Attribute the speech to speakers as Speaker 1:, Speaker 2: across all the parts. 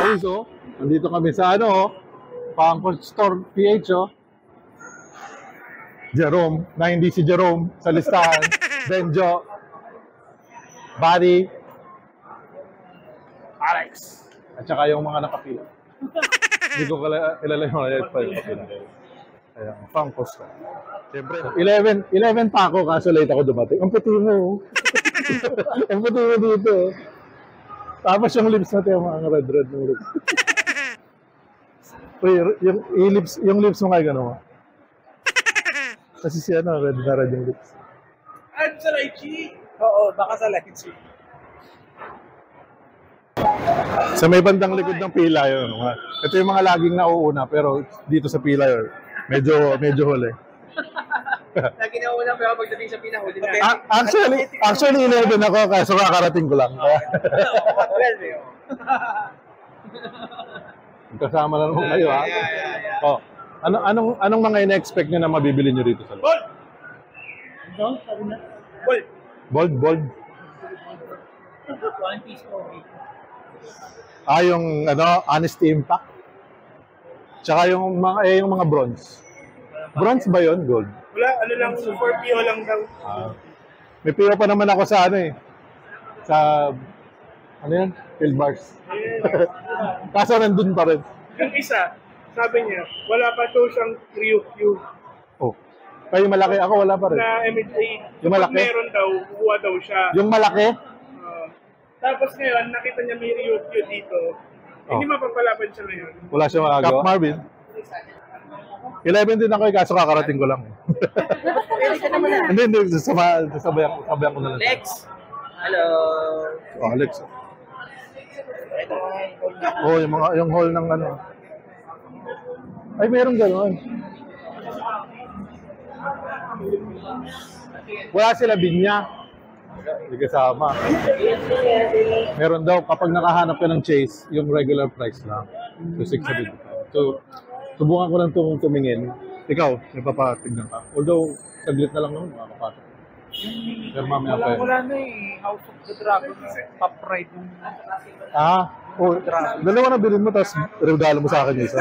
Speaker 1: guys, oh. Nandito kami sa Pangkot Store PH, oh. Jerome, na hindi si Jerome sa listahan. Benjo, Buddy, Alex, at saka yung mga nakapila. Hindi ko kilala yung mga nakapila. Ayan, Pangkot Store. Siyempre, 11 pa ako, kaso late ako dumating. Ang puti mo, ang puti mo dito. Tapos yung lips natin, yung mga red ng lips. Uy, yung lips mo kayo gano'n. Kasi siya red na red yung lips.
Speaker 2: At sa lychee? Oo, baka sa lychee.
Speaker 1: Sa may bandang likod ng pila yun. Ito yung mga laging nauuna, pero dito sa pila yun, medyo huli.
Speaker 2: Lagi nauuna, pero pagdating sa pila, huli na.
Speaker 1: Actually 11 ako, kaso kakarating ko lang.
Speaker 2: 12 yun.
Speaker 1: Kasama na naman kayo, ha?
Speaker 2: Yeah.
Speaker 1: Oh. Anong mga ina-expect nyo na mabibili nyo dito sa loob?
Speaker 2: Bold! Bold.
Speaker 1: Bold?
Speaker 2: One piece coffee.
Speaker 1: Yung Honesty Impact. Tsaka yung mga bronze. Bronze ba yun? Gold?
Speaker 2: Wala, lang, for PO lang daw.
Speaker 1: May PO pa naman ako sa sa field bars. Kaso nandun pa rin.
Speaker 2: Yung isa, sabi niya, wala pa daw siyang QQ.
Speaker 1: Oh. Kaya yung malaki ako, wala pa rin.
Speaker 2: Na MHA.
Speaker 1: Yung malaki?
Speaker 2: Pag meron daw, kuha daw siya.
Speaker 1: Yung malaki?
Speaker 2: Tapos ngayon, nakita niya may QQ dito. Hindi mapapalaban siya ngayon.
Speaker 1: Wala siya magagawa. Cap Marvin. 11 din ako, kaso kakarating ko lang. Hindi, sabayan ko na lang.
Speaker 2: Lex! Hello!
Speaker 1: Oh, Alex. Oh, yung hall ng Ay, meron gano'n. Wala sila binya. Hindi kasama. Meron daw, kapag nakahanap ka ng Chase, yung regular price lang. So, 600. So, subukan ko lang tumingin. Ikaw, napapatignan ka. Although, saglit na lang naman, makakapasok. Pero mamaya pa yun.
Speaker 2: Wala na House of the Dragon. Top ride yung...
Speaker 1: Dalawa na bilhin mo, tapos regalo mo sa akin isa.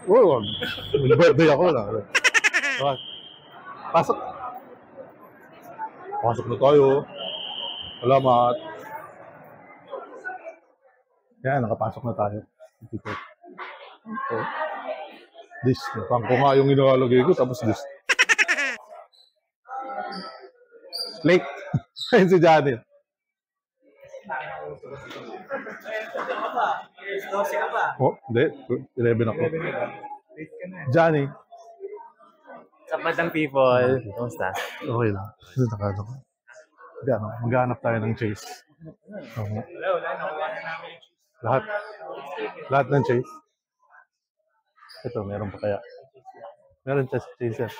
Speaker 1: Oo, birthday ako lang. Pasok. Pasok na tayo. Salamat. Yan, nakapasok na tayo. Dito. This. Pangko nga yung inalagay ko, tapos this. Late. Ayun si Janet.
Speaker 2: 12 ka pa.
Speaker 1: Oh, hindi. 11 ako. Johnny.
Speaker 3: Sa Madang People, kumusta?
Speaker 1: Okay lang. Nakano ko. Maghanap tayo ng Chase. Lahat ng Chase. Ito, meron pa kaya. Meron Chase yan.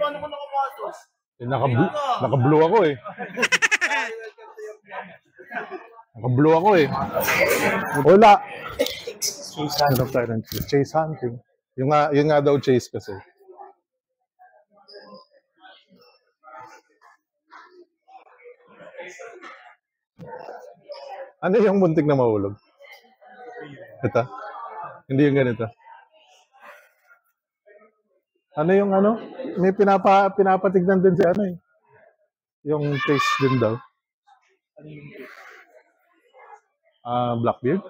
Speaker 2: Paano mo nakapatos?
Speaker 1: Naka-blue ako eh. Naka-blue ako eh. Wala. Meron tayo ng Chase. Chase hunting. Yung nga daw Chase kasi. Ano yung muntik na mahulog? Ito? Hindi yung ganito. Ano yung May pinapatignan din si yung taste din daw. Blackbeard?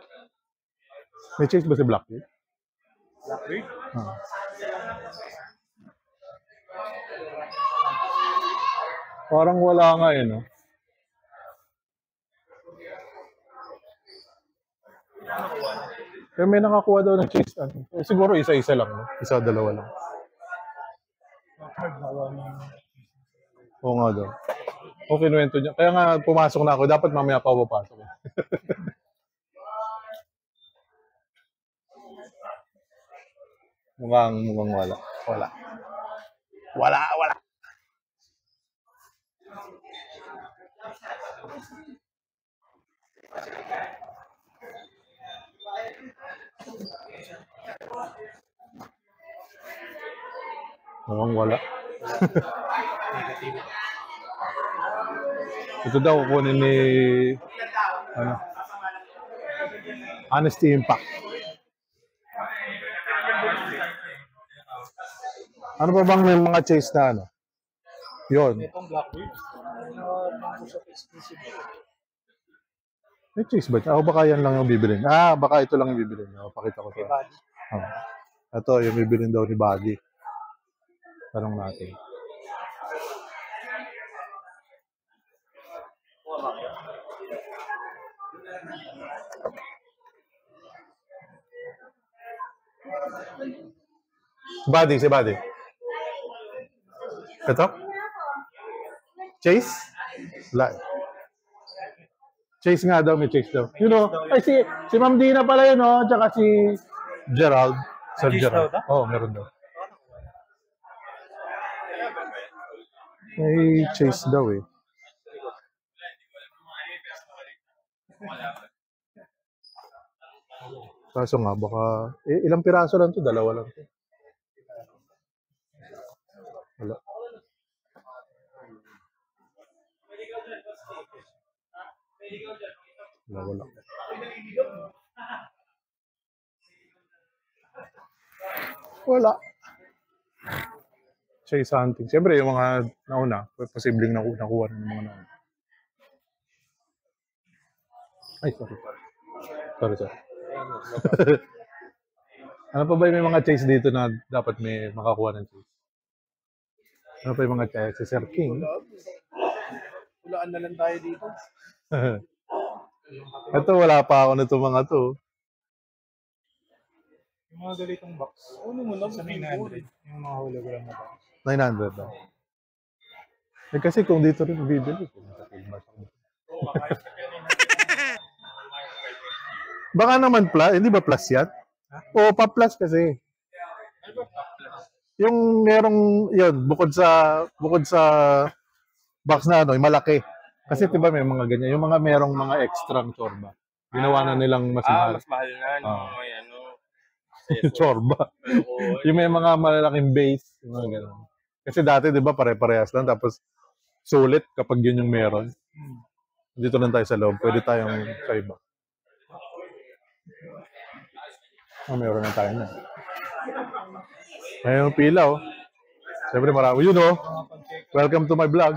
Speaker 1: May chase ba si Blackbeard?
Speaker 2: Blackbeard?
Speaker 1: Parang wala nga no? Pero may nakakuha daw ng chase. Siguro isa-isa lang. No? Isa, dalawa lang. Oo nga daw. O kinuwento niya. Kaya nga pumasok na ako. Dapat mamaya pa papasok. mukhang wala. Wala. Mukhang wala. Ito daw kukunin ni Honesty Impact. Ano pa bang may mga chase na ano? Yun.
Speaker 2: Itong Blackbird. Pang-usap exclusive.
Speaker 1: May chase ba? O baka yan lang yung bibilin. Ah, baka ito lang yung bibilin. O, pakita ko to. Oh. Ito, yung bibilin daw ni Baggy. Tanong natin. Si Buddy. Ito? Chase? Wala. Chase nga daw, may chase daw. You know, ay si Ma'am Dina pala yun, oh, tsaka si Gerald. Sir Gerald. Oo, meron daw. May chase daw eh. Kaso nga, baka... ilang piraso lang to? Dalawa lang to. Wala. Wala. Wala. Chase hunting. Siyempre, yung mga nauna, posibleng nakuha ng mga nauna. Ay, sorry. Sorry. Ano pa ba yung may mga chase dito na dapat may makakuha ng chase? Ano pa yung mga chase? Si Sir King.
Speaker 2: Hulaan na lang tayo dito.
Speaker 1: Ito, wala pa ako na itong mga to.
Speaker 2: Yung mga ganitong box. Ano mo lang? Sa 900. Yung mga hologram na box.
Speaker 1: 900 daw. Eh kasi kung dito rin bibili. Baka naman plus, hindi ba plus yan? O pa-plus kasi. Yung merong, yun, bukod sa box na ano, malaki. Kasi diba may mga ganyan, yung mga merong mga extra chorba. Ginawa na nilang mas mahal.
Speaker 3: Mas mahal na. May
Speaker 1: Chorba. Yung may mga malalaking base, yung mga ganun. Kasi dati, di ba, pare-parehas lang. Tapos, sulit kapag yun yung meron. Dito lang tayo sa loob. Pwede tayong sa iba. Meron na tayo na. Ayun yung pila, oh. Siyempre, marami. Yun, oh. Welcome to my vlog.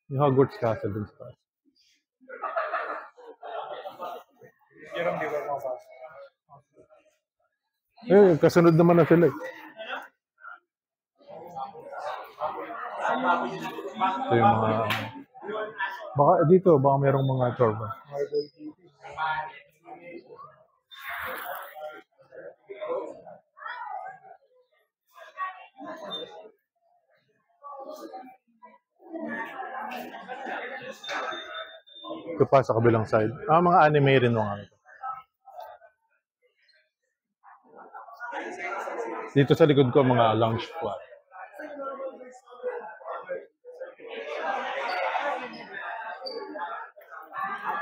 Speaker 1: Yung Hogwarts Castle dun sa taas. Kasunod naman na sila eh. Ito yung mga... Baka dito, baka merong mga chorba. Ito pa sa kabilang side. Mga anime rin nung ano. Dito sa likod ko, mga lounge spot.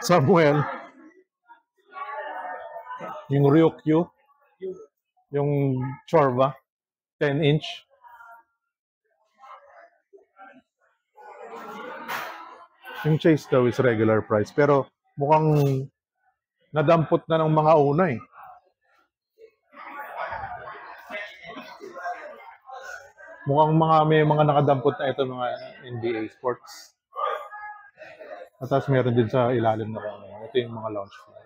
Speaker 1: Samuel. Yung Ryukyu. Yung chorba. 10-inch. Yung chase daw is regular price. Pero mukhang nadampot na ng mga una eh. Mukhang may mga nakadampot na ito mga NBA sports. At tapos meron din sa ilalim na ito yung mga lounge fly.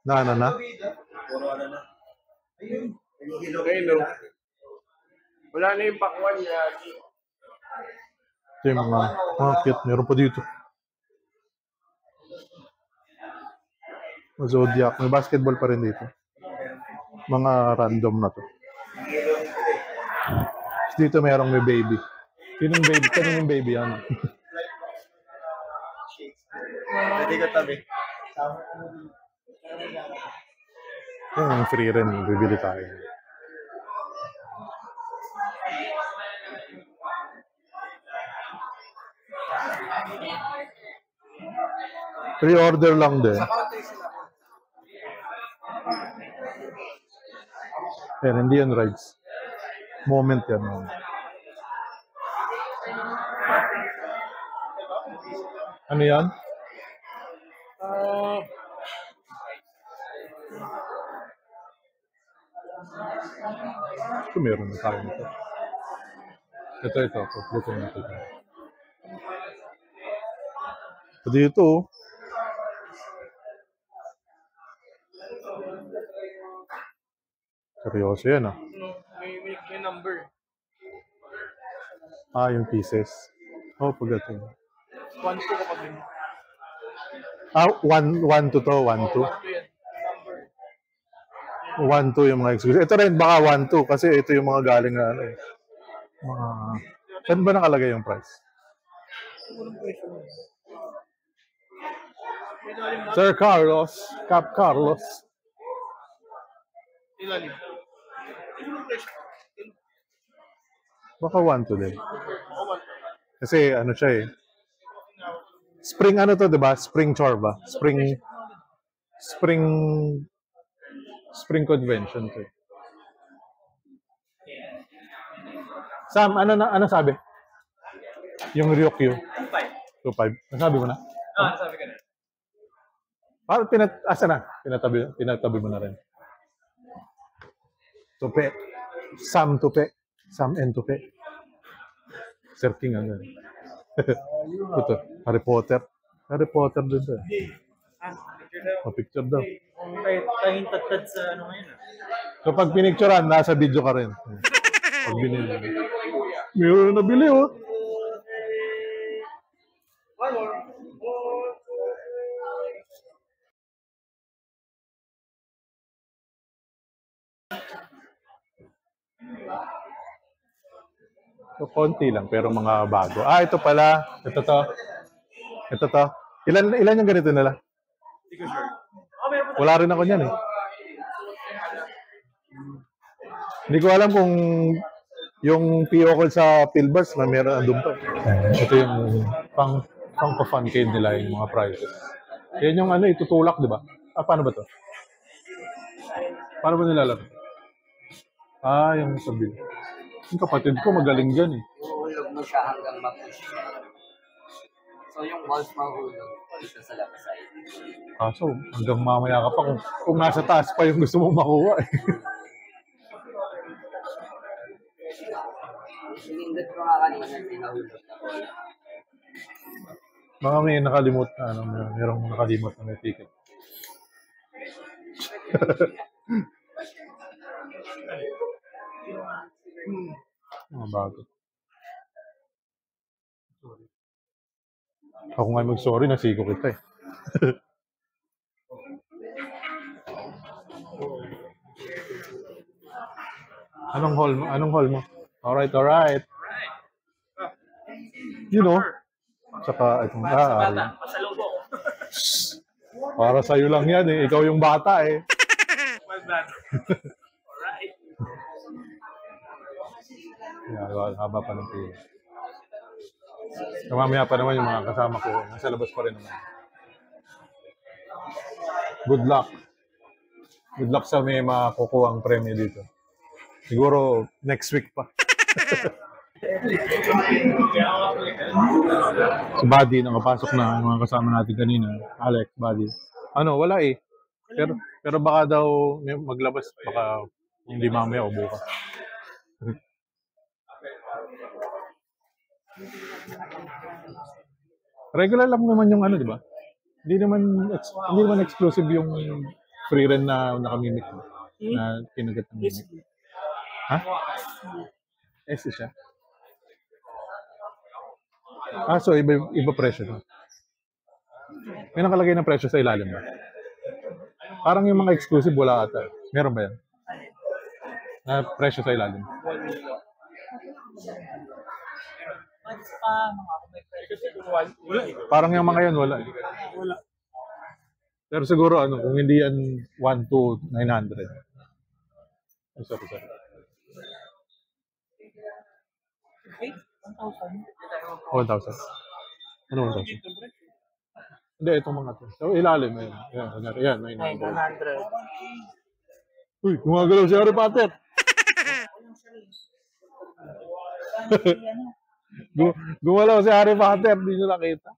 Speaker 1: Na?
Speaker 2: Ayun, no. Wala na yung pakwan niya.
Speaker 1: Ito yung mga cute. Meron pa dito. Zodiac. May basketball pa rin dito. Mga random na to. Dito merong may baby. Sinong baby? Kanino yung baby yan?
Speaker 3: Pwede ka tabi.
Speaker 1: Yung free rin. Bibili tayo. Pre-order lang din. Yan, hindi yan rides. Moment yan. Ano yan? Ito meron na tayo nito. Ito. Kompleto na ito. Dito, oh. Seryoso yan, ah.
Speaker 2: May number.
Speaker 1: Ah, yung pieces. Oh, pagdating.
Speaker 2: 1 to kapag yun.
Speaker 1: Ah, 1 to 1 to. 1 to yung mga exclusive. Ito rin baka 1 to kasi ito yung mga galing na ano eh. Mga... Saan ba nakalagay yung price? Sir Carlos, Cap Carlos.
Speaker 2: Ilalim.
Speaker 1: Baka 1 to din. Kasi ano siya eh. Spring ano to, 'di ba? Spring chore ba? Spring convention to. Sam, ano sabi? Yung Ryukyu. 2.5. Nasabi mo na?
Speaker 2: Sabi ka na.
Speaker 1: Asa na? Pinatabi mo na rin. Tupe. Sam Tupe. Sam and Tupe. Sir King ano. Ito, Harry Potter. Harry Potter din to. Picture daw.
Speaker 2: Kahit tatad sa ano ngayon.
Speaker 1: So pag pinicturean, nasa video ka rin. Pag binili. Mayroon na bili, oh. So, konti lang, pero mga bago. Ah, ito pala. Ito to. Ilan yung ganito nila? Wala rin ako niyan eh. Hindi ko alam kung yung PO call sa Pilbars na meron andun pa. Ito yung pang pa-fun kid nila yung mga prizes. Yan yung ano, itutulak, di ba? Ah, paano ba to? Paano ba nilalaro? Ah, yung sabi. Yung kapatid ko magaling dyan eh.
Speaker 4: Uhulog mo siya hanggang ma-push siya. So yung balls mahulog dito sa left side.
Speaker 1: Kaso, hanggang mamaya ka pa kung nasa taas pa yung gusto mong makuha eh.
Speaker 4: Sinindot ko nga kanina, pinahulog na ko.
Speaker 1: Mga may nakalimot na ano, merong nakalimot na may ticket. Mga bago. Ako nga mag-sorry, nasiko kita eh. Anong hall mo? Alright. You know, tsaka itong
Speaker 2: Pasalubong.
Speaker 1: para sa'yo lang yan eh. Ikaw yung bata eh.
Speaker 2: Well done. Alright.
Speaker 1: Yeah, haba pa ng pila. So, mamaya pa naman yung mga kasama ko. Nasa labas pa rin naman. Good luck. Good luck sa may makukuha ang premyo dito. Siguro next week pa. Si Buddy, nakapasok na yung mga kasama natin kanina. Alex, Buddy. Ano, wala eh. Pero baka daw may maglabas. Baka hindi mamaya o bukas. Regular lang naman yung ano, di ba? Hindi naman exclusive yung free run na nakamimik na kinagat ng mimik. Ha? S siya. Ah, so iba presyo na. May nakalagay ng presyo sa ilalim ba? Parang yung mga exclusive wala ata. Meron ba yan? Na presyo sa ilalim. Parang yung mga yan wala. Pero siguro ano, kung hindi yan 1 to 900. Ay, sorry. 1,000. Ano 1,000? Hindi, itong mga to. So, ilalim. Ayan, yan, 900.
Speaker 5: 900.
Speaker 1: Uy, gumagalaw si Harry Potter. Gumalaw si Harry Potter, hindi nyo nakita.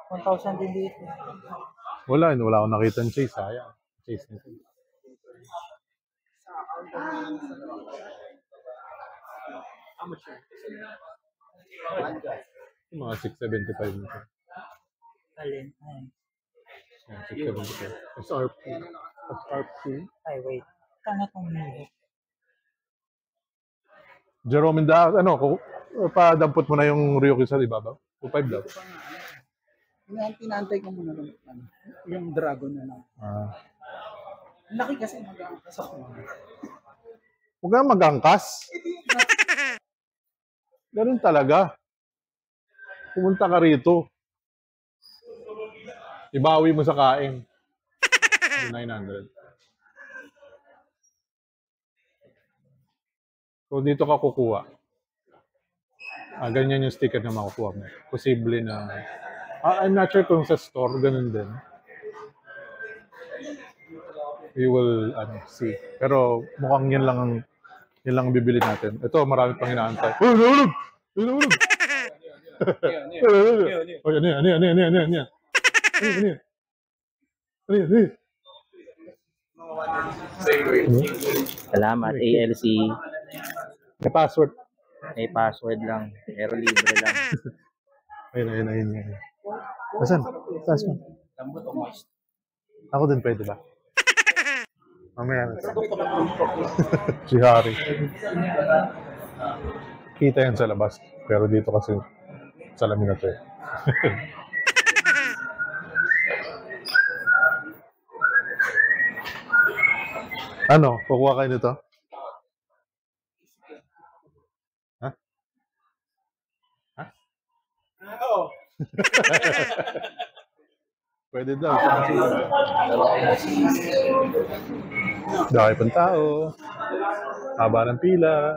Speaker 5: 1,000 din dito.
Speaker 1: Wala akong nakita ng Chase, sayang. Chase nito. Mga 675 nito.
Speaker 5: Alin? Ay.
Speaker 1: Yan, 675. SRP. SRP.
Speaker 5: Ay, wait. Kano itong minute?
Speaker 1: Jerome Inda, padampot mo na yung Ryukyu sa ibabaw. 2.5 daw.
Speaker 6: Tinantay ko muna lang yung dragon na lang.
Speaker 1: Ah.
Speaker 6: Laki kasi mag-aangkas ako.
Speaker 1: Huwag kang mag-angkas. Ganun talaga. Pumunta ka rito. Ibawi mo sa kaing. 900. So dito ka kukuha. Ganyan yung sticker na makukuha mo. Posible na... I'm not sure kung sa store, ganun din. We will see. Pero mukhang yan lang ang bibili natin. Ito, marami pang inaantay. Oh, nahulog! Nahulog! Oh, yan.
Speaker 7: Salamat, ALC.
Speaker 1: May password.
Speaker 7: May password lang. Pero libre lang.
Speaker 1: Ayun. Asan? Taas mo. Ako din pwede ba? Mamaya na. Si Harry. Kita yan sa labas. Pero dito kasi salamin na to eh. Ano? Kukuha kayo nito? Ha?
Speaker 2: Oo.
Speaker 1: Pwede daw. Dami pang tao. Haba ng pila.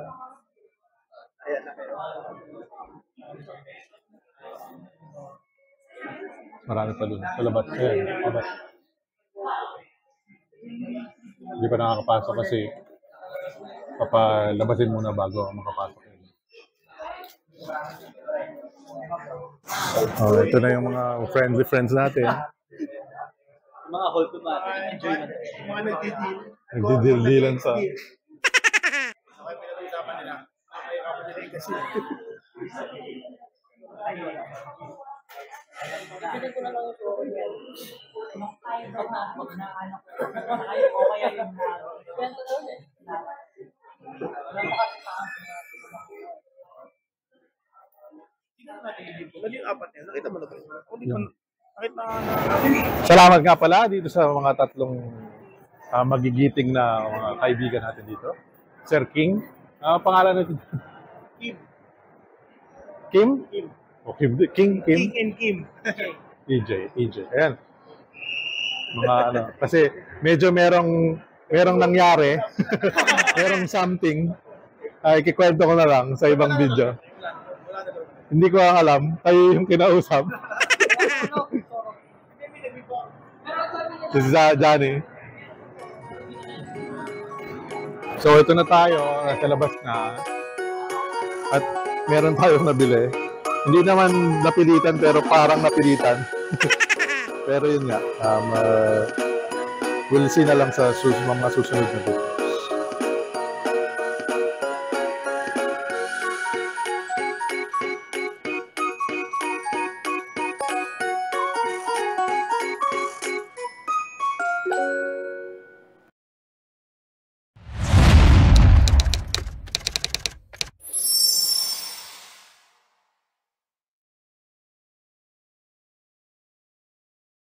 Speaker 1: Marami pa dun. Sa labas. Ayan, labas. Hindi pa nakakapasok kasi papalabasin muna bago makapasok. Oh, ito na yung mga friendly friends natin.
Speaker 6: Mga hold to natin. Enjoy na.
Speaker 2: Mga nagtitil.
Speaker 1: Nagdidildilan sa...
Speaker 2: Okay, pinag-usapan nila. Okay, ako nila kasi.
Speaker 5: Pili ko na lang ito. Kung kaya ba na, wag na anak ko. Ayaw ko kaya yung kwento doon eh. Wala pa kasi
Speaker 2: Naging apat yan. Nakita mo na ba? Hindi ko nakita na.
Speaker 1: Salamat nga pala dito sa mga tatlong magigiting na mga kaibigan natin dito. Sir King. Pangalan natin?
Speaker 2: Kim.
Speaker 1: Kim?
Speaker 2: Kim.
Speaker 1: O Kim. King. Kim.
Speaker 2: King and Kim.
Speaker 1: EJ. Ayan. Mga kasi medyo merong nangyari. Merong something. Ikikwento ko na lang sa ibang video. Hindi ko alam. Kayo yung kinausap. Si Johnny. So ito na tayo. Nasa labas na. At meron tayong nabili. Hindi naman napilitan pero parang napilitan. Pero yun nga. We'll see na lang sa mga susunod na video.